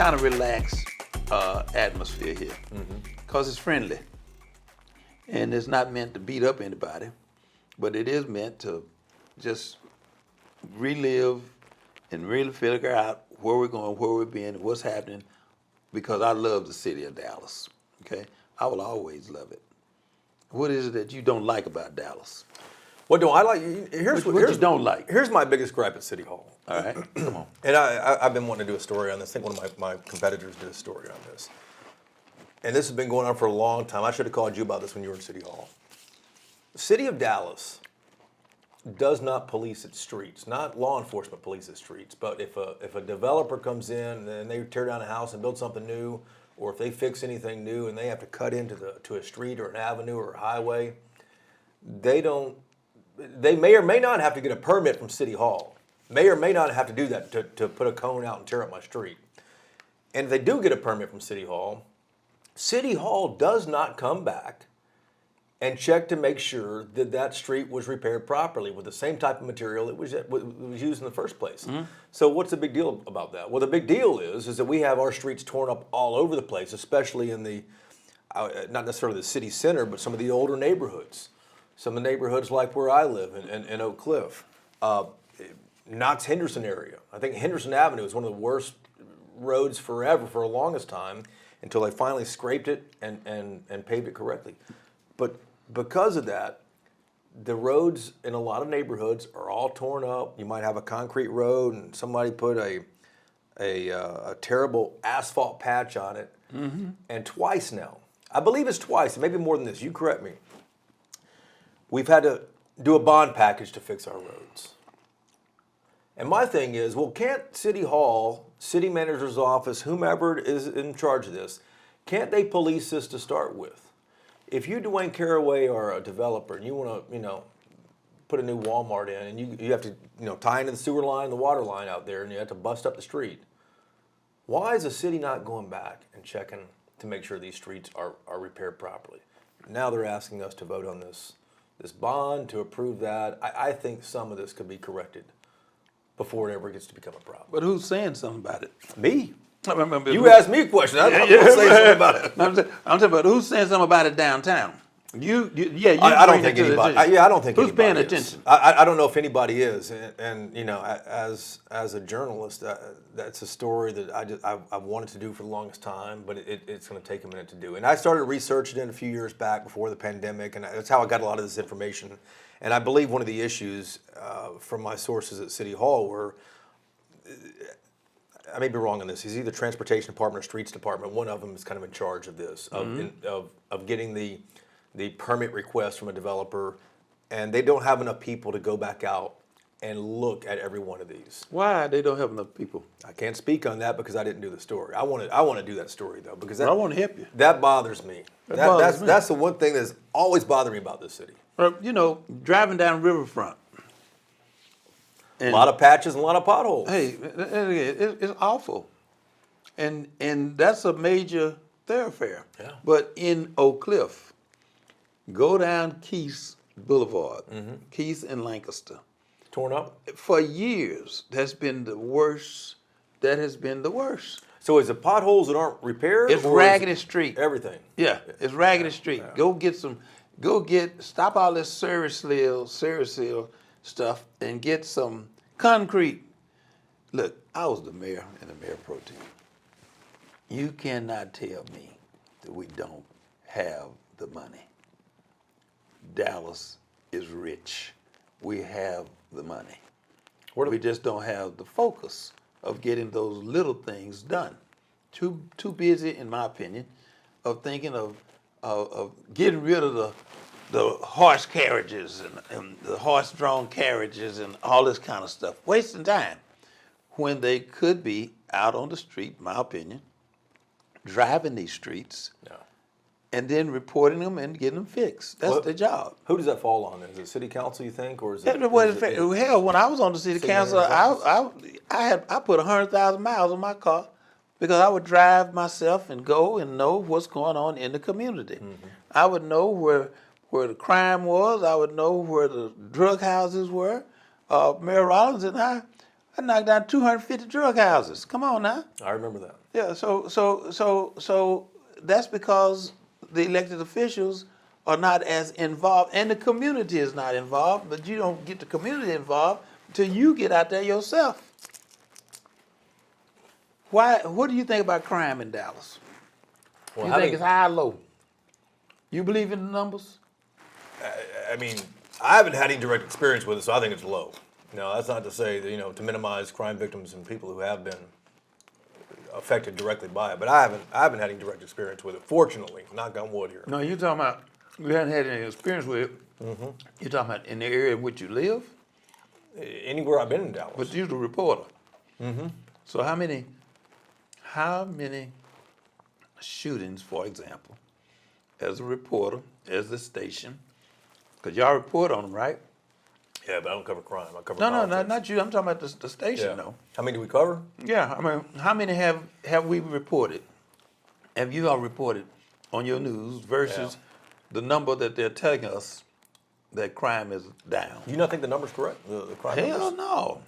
kind of relaxed atmosphere here because it's friendly. And it's not meant to beat up anybody, but it is meant to just relive and really figure out where we're going, where we've been, what's happening, because I love the city of Dallas, okay? I will always love it. What is it that you don't like about Dallas? What don't I like? Here's What you don't like? Here's my biggest gripe at City Hall. All right, come on. And I've been wanting to do a story on this. I think one of my competitors did a story on this. And this has been going on for a long time. I should have called you about this when you were in City Hall. The city of Dallas does not police its streets. Not law enforcement police its streets, but if a developer comes in and they tear down a house and build something new, or if they fix anything new and they have to cut into a street or an avenue or a highway, they may or may not have to get a permit from City Hall. May or may not have to do that to put a cone out and tear up my street. And if they do get a permit from City Hall does not come back and check to make sure that that street was repaired properly with the same type of material it was used in the first place. Mm-hmm. So what's the big deal about that? Well, the big deal is that we have our streets torn up all over the place, especially in the, not necessarily the city center, but some of the older neighborhoods. Some of the neighborhoods like where I live in Oak Cliff. Knott's Henderson area. I think Henderson Avenue is one of the worst roads forever for the longest time until they finally scraped it and paved it correctly. But because of that, the roads in a lot of neighborhoods are all torn up. You might have a concrete road and somebody put a terrible asphalt patch on it. Mm-hmm. And twice now, I believe it's twice, maybe more than this, you correct me, we've had to do a bond package to fix our roads. And my thing is, well, can't City Hall, city manager's office, whomever is in charge of this, can't they police this to start with? If you, Dwayne Caraway, are a developer and you want to, put a new Walmart in and you have to, tie into the sewer line, the water line out there, and you have to bust up the street, why is the city not going back and checking to make sure these streets are repaired properly? Now they're asking us to vote on this bond to approve that. I think some of this could be corrected before it ever gets to become a problem. But who's saying something about it? Me. You asked me a question. I'm going to say something about it. I'm talking about who's saying something about it downtown. You I don't think anybody. I don't think who's anybody paying attention. I don't know if anybody is, and as a journalist, that's a story that I've wanted to do for the longest time, but it's going to take a minute to do. And I started researching it a few years back before the pandemic, and that's how I got a lot of this information. And I believe one of the issues from my sources at City Hall were, I may be wrong on this, is either Transportation Department or Streets Department. One of them is kind of in charge of this, of getting the permit request from a developer, and they don't have enough people to go back out and look at every one of these. Why they don't have enough people? I can't speak on that because I didn't do the story. I want to do that story though, because I want to help you. That bothers me. That's the one thing that's always bothered me about this city. Driving down Riverfront. A lot of patches and a lot of potholes. Hey, it's awful, and that's a major thoroughfare. Yeah. But in Oak Cliff, go down Keith's Boulevard, Keith and Lancaster. Torn up? For years, that's been the worst. That has been the worst. So is it potholes that aren't repaired? It's raggedy street. Everything. Yeah, it's raggedy street. Yeah. Stop all this service seal stuff and get some concrete. Look, I was the mayor and the mayor pro tem. You cannot tell me that we don't have the money. Dallas is rich. We have the money. We just don't have the focus of getting those little things done. Too busy, in my opinion, of thinking of getting rid of the horse carriages and the horse-drawn carriages and all this kind of stuff. Wasting time when they could be out on the street, in my opinion, driving these streets, and then reporting them and getting them fixed. That's their job. Who does that fall on? Is it city council, you think, or is it? Hell, when I was on the city council, I put 100,000 miles on my car because I would drive myself and go and know what's going on in the community. Mm-hmm. I would know where the crime was. I would know where the drug houses were. Mayor Rollins and I I knocked down 250 drug houses. Come on now. I remember that. Yeah, so that's because the elected officials are not as involved, and the community is not involved. But you don't get the community involved until you get out there yourself. Why? What do you think about crime in Dallas? Well, You think it's high or low? You believe in the numbers? I mean, I haven't had any direct experience with it, so I think it's low. Now, that's not to say that, to minimize crime victims and people who have been affected directly by it, but I haven't had any direct experience with it. Fortunately, knock on wood here. No, you're talking about you haven't had any experience with it. Mm-hmm. You're talking about in the area in which you live? Anywhere I've been in Dallas. But you're the reporter. Mm-hmm. So how many shootings, for example, as a reporter, as a station, because y'all report on them, right? Yeah, but I don't cover crime. I cover No, politics. not you. I'm talking about the station, Yeah. though. How many do we cover? Yeah, I mean, how many have we reported? Have you all reported on your news versus the number that they're telling us that crime is down? Do you not think the number's correct? The crime Hell numbers? no.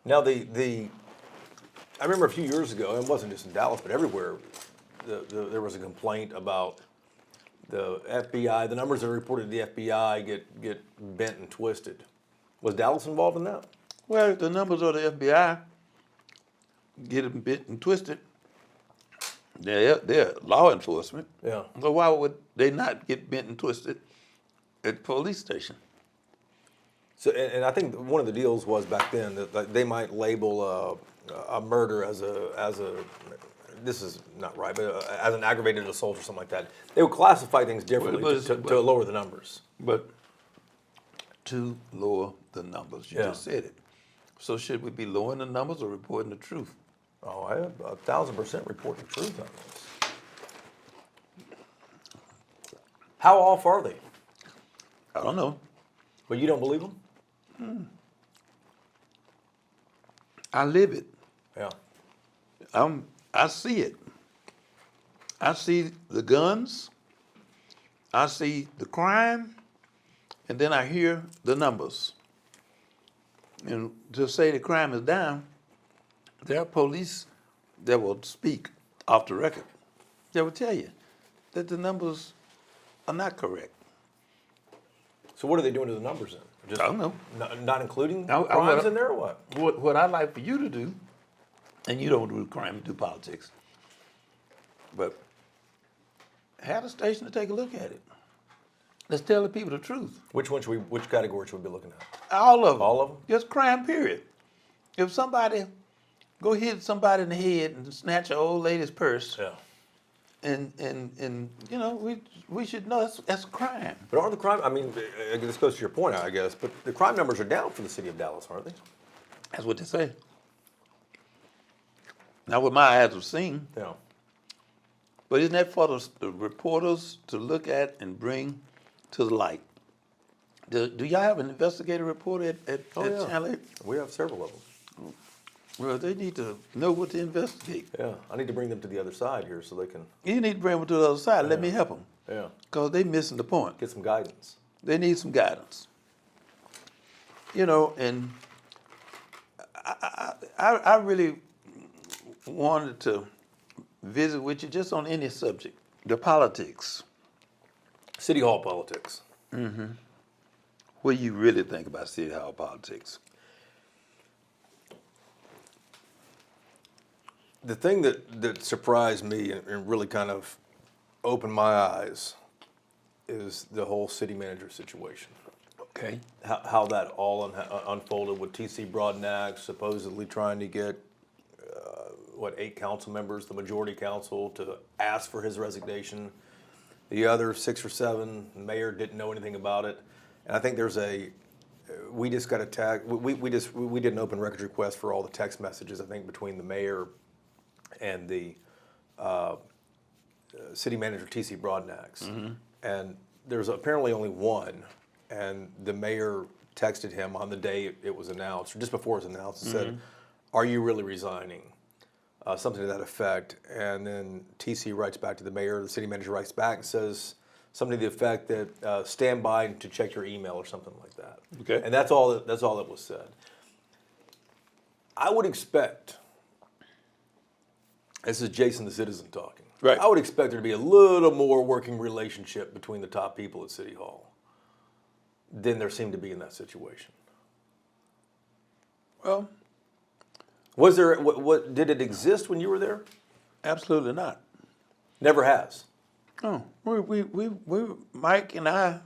Now, I remember a few years ago, and it wasn't just in Dallas, but everywhere, there was a complaint about the FBI, the numbers that are reported to the FBI get bent and twisted. Was Dallas involved in that? Well, if the numbers of the FBI get them bit and twisted, they're law enforcement. Yeah. So why would they not get bent and twisted at the police station? So, and I think one of the deals was back then that like, they might label a murder as a this is not right, but as an aggravated assault or something like that. They would classify things differently to lower the numbers. But to lower the numbers, you Yeah. just said it. So should we be lowering the numbers or reporting the truth? Oh, I have 1,000% report the truth on this. How off are they? I don't know. But you don't believe them? I live it. Yeah. I see it. I see the guns. I see the crime, and then I hear the numbers. And to say the crime is down, there are police that will speak off the record. They will tell you that the numbers are not correct. So what are they doing to the numbers then? Just I don't know. not including I crimes in there or what? What I'd like for you to do, and you don't do crime, you do politics, but have a station to take a look at it. Let's tell the people the truth. Which category should we be looking at? All of them. All of them? Just crime, period. If somebody go hit somebody in the head and snatch an old lady's purse, Yeah. and we should know that's a crime. But aren't the crime, I mean, this goes to your point, I guess, but the crime numbers are down for the city of Dallas, aren't they? That's what they say. Not what my eyes have seen, Yeah. but isn't that for the reporters to look at and bring to the light? Do y'all have an investigative reporter at Channel 8? We have several of them. Well, they need to know what to investigate. Yeah. I need to bring them to the other side here so they can, You need to bring them to the other side. Let me help them, yeah, because they missing the point. get some guidance. They need some guidance. And I really wanted to visit with you just on any subject, the politics. City Hall politics. What do you really think about City Hall politics? The thing that surprised me and really kind of opened my eyes is the whole city manager situation. Okay. How that all unfolded with T.C. Broadnax supposedly trying to get, 8 council members, the majority council, to ask for his resignation. The other 6 or 7, the mayor didn't know anything about it. And I think we just got attacked. We did an open records request for all the text messages, I think, between the mayor and the city manager, T.C. Broadnax. Mm-hmm. And there's apparently only one. And the mayor texted him on the day it was announced, or just before it was announced, and said, "Are you really resigning?" Something to that effect. And then TC writes back to the mayor, the city manager writes back and says something to the effect that stand by to check your email or something like that. Okay. And that's all that was said. I would expect, this is Jason the citizen talking. Right. I would expect there to be a little more working relationship between the top people at City Hall than there seemed to be in that situation. Well, Was there, what did it exist when you were there? absolutely not. Never has. No, we Mike and I,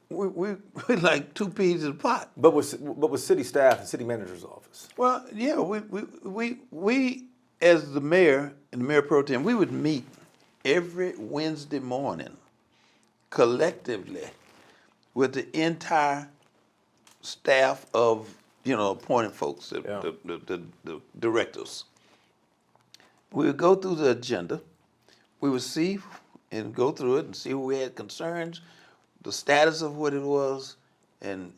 we like two peas in a pot. But with city staff and city manager's office. Well, yeah, we as the mayor and the mayor pro tem, we would meet every Wednesday morning collectively with the entire staff of, appointed folks, the directors. We would go through the agenda. We would see and go through it and see who we had concerns, the status of what it was, and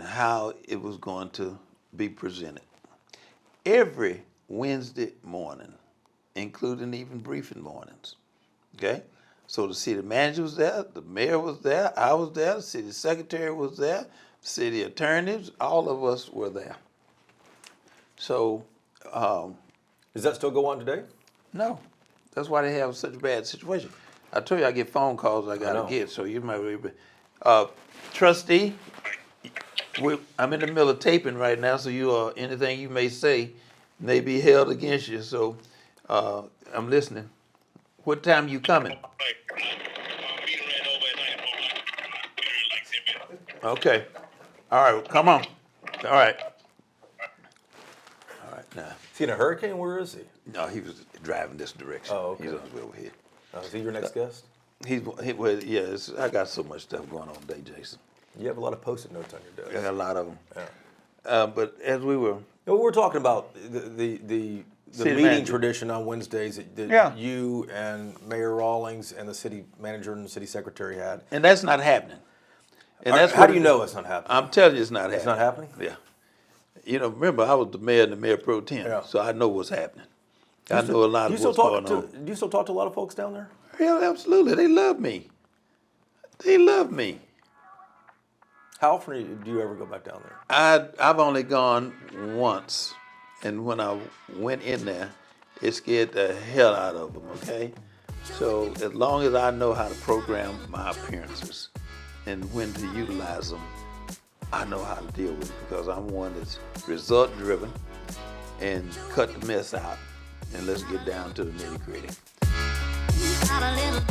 how it was going to be presented. Every Wednesday morning, including even briefing mornings. Okay? So the city manager was there, the mayor was there, I was there, the city secretary was there, city attorneys, all of us were there. So, Does that still go on today? no, that's why they have such a bad situation. I told you I get phone calls I know. gotta get, so you might be. Trustee, I'm in the middle of taping right now, so anything you may say may be held against you. So I'm listening. What time you coming? Okay. All right. Come on. All right. All right. Now, Is he in a hurricane? Where is he? no, he was driving this direction. Oh, okay. He's on his way over here. Is he your next guest? Well, yeah. I got so much stuff going on today, Jason. You have a lot of post-it notes on your I desk. got a lot of them. Yeah. But as we were, We're talking about the City meeting manager. tradition on Wednesdays that Yeah. you and Mayor Rawlings and the city manager and the city secretary had. and that's not happening. And that's How what do you it- know it's not happening? I'm telling you, it's not happening. It's not happening? Yeah. Remember, I was the mayor and the mayor pro tem, Yeah. so I know what's happening. I know a lot Do of you still what's going talk on. do you still talk to a lot of folks down there? Yeah, absolutely. They love me. They love me. How often do you ever go back down there? I've only gone once, and when I went in there, it scared the hell out of them. Okay, so as long as I know how to program my appearances and when to utilize them, I know how to deal with it because I'm one that's result driven and cut the mess out, and let's get down to the nitty gritty. Got a little